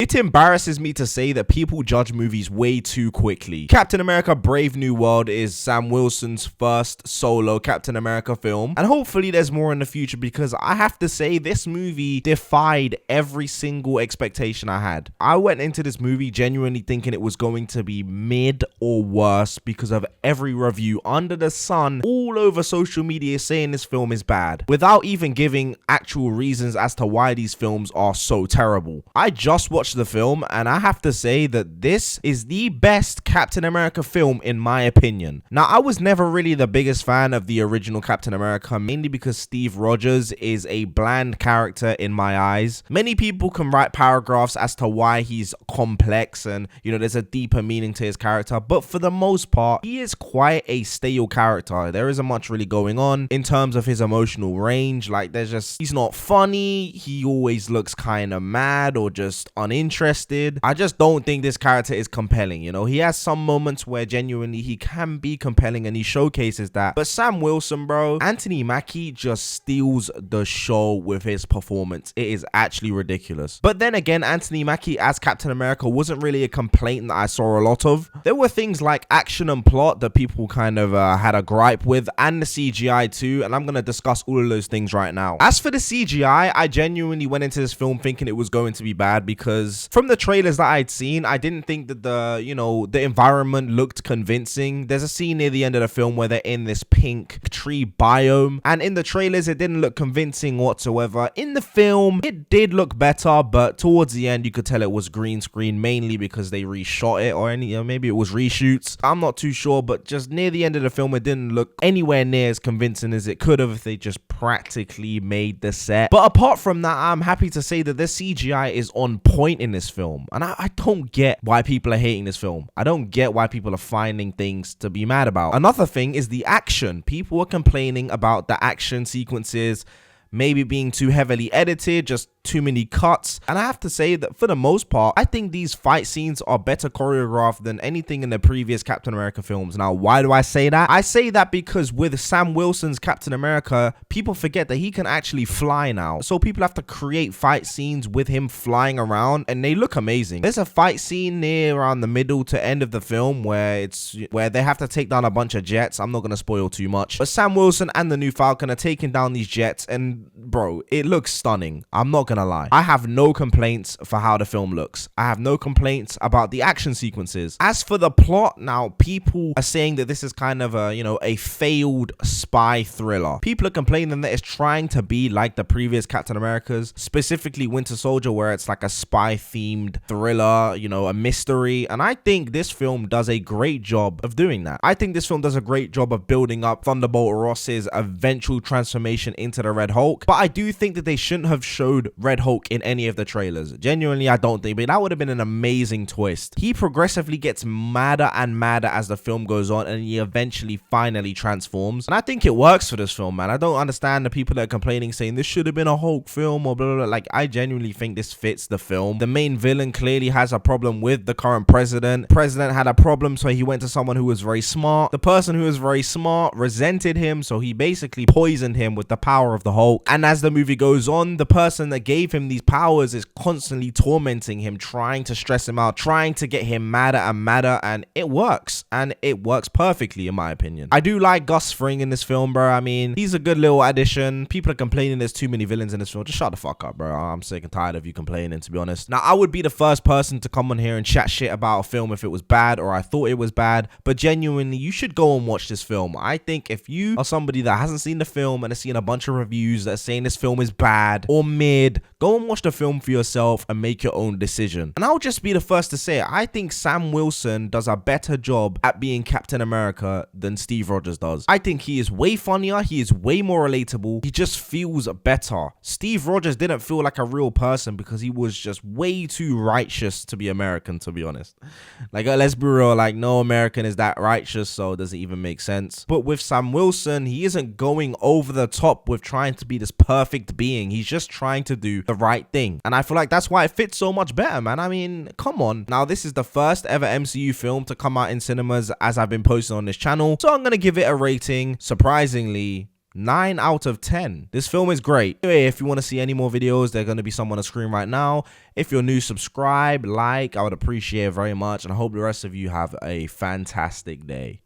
It embarrasses me to say that people judge movies way too quickly. Captain America Brave New World is Sam Wilson's first solo Captain America film, and hopefully there's more in the future, because I have to say this movie defied every single expectation I had. I went into this movie genuinely thinking it was going to be mid or worse because of every review under the sun all over social media saying this film is bad, without even giving actual reasons as to why these films are so terrible. I just watched the film and I have to say that this is the best Captain America film in my opinion. Now, I was never really the biggest fan of the original Captain America, mainly because Steve Rogers is a bland character in my eyes. Many people can write paragraphs as to why he's complex and, you know, there's a deeper meaning to his character, but for the most part, he is quite a stale character. There isn't much really going on in terms of his emotional range. Like, he's not funny, he always looks kind of mad or just uninterested. I just don't think this character is compelling, you know. He has some moments where genuinely he can be compelling and he showcases that, but Sam Wilson, bro, Anthony Mackie just steals the show with his performance. It is actually ridiculous. But then again, Anthony Mackie as Captain America wasn't really a complaint that I saw a lot of. There were things like action and plot that people kind of had a gripe with, and the CGI too, and I'm going to discuss all of those things right now. As for the CGI, I genuinely went into this film thinking it was going to be bad, because from the trailers that I'd seen, I didn't think that the environment looked convincing. There's a scene near the end of the film where they're in this pink tree biome, and in the trailers it didn't look convincing whatsoever. In the film it did look better, but towards the end you could tell it was green screen, mainly because they reshot it, or maybe it was reshoots, I'm not too sure, but just near the end of the film it didn't look anywhere near as convincing as it could have if they just practically made the set. But apart from that, I'm happy to say that the CGI is on point in this film, and I don't get why people are hating this film. I don't get why people are finding things to be mad about. Another thing is the action. People are complaining about the action sequences maybe being too heavily edited, just too many cuts, and I have to say that for the most part, I think these fight scenes are better choreographed than anything in the previous Captain America films. Now, why do I say that? I say that because with Sam Wilson's Captain America, people forget that he can actually fly now, so people have to create fight scenes with him flying around, and they look amazing. There's a fight scene near around the middle to end of the film where they have to take down a bunch of jets. I'm not going to spoil too much, but Sam Wilson and the new Falcon are taking down these jets, and bro, it looks stunning. I'm not gonna lie. I have no complaints for how the film looks. I have no complaints about the action sequences. As for the plot, now people are saying that this is kind of a failed spy thriller. People are complaining that it's trying to be like the previous Captain Americas, specifically Winter Soldier, where it's like a spy themed thriller, a mystery. And I think this film does a great job of doing that. I think this film does a great job of building up Thunderbolt Ross's eventual transformation into the Red Hulk. But I do think that they shouldn't have showed Red Hulk in any of the trailers. Genuinely, I don't think, but that would have been an amazing twist. He progressively gets madder and madder as the film goes on, and he eventually finally transforms. And I think it works for this film, man. I don't understand the people that are complaining, saying this should have been a Hulk film or blah, blah, blah. Like, I genuinely think this fits the film. The main villain clearly has a problem with the current president. President had a problem, so he went to someone who was very smart. The person who was very smart resented him, so he basically poisoned him with the power of the Hulk. And as the movie goes on, the person that gave him these powers is constantly tormenting him, trying to stress him out, trying to get him madder and madder, and it works. And it works perfectly, in my opinion. I do like Gus Fring in this film, bro. I mean, he's a good little addition. People are complaining there's too many villains in this film. Just shut the fuck up, bro. I'm sick and tired of you complaining, to be honest. Now, I would be the first person to come on here and chat shit about a film if it was bad or I thought it was bad, but genuinely, you should go and watch this film. I think if you are somebody that hasn't seen the film and has seen a bunch of reviews that are saying this film is bad or mid, go and watch the film for yourself and make your own decision. And I'll just be the first to say, I think Sam Wilson does a better job at being Captain America than Steve Rogers does. I think he is way funnier, he is way more relatable, he just feels better. Steve Rogers didn't feel like a real person because he was just way too righteous to be American, to be honest. Like, let's be real, like, no American is that righteous, so it doesn't even make sense. But with Sam Wilson, he isn't going over the top with trying to be this perfect being. He's just trying to do the right thing, and I feel like that's why it fits so much better, man. I mean, come on. Now, this is the first ever MCU film to come out in cinemas, as I've been posting on this channel, so I'm gonna give it a rating, surprisingly, 9 out of 10. This film is great. Anyway, if you want to see any more videos, they're going to be some on the screen right now. If you're new, subscribe, like, I would appreciate it very much. And I hope the rest of you have a fantastic day.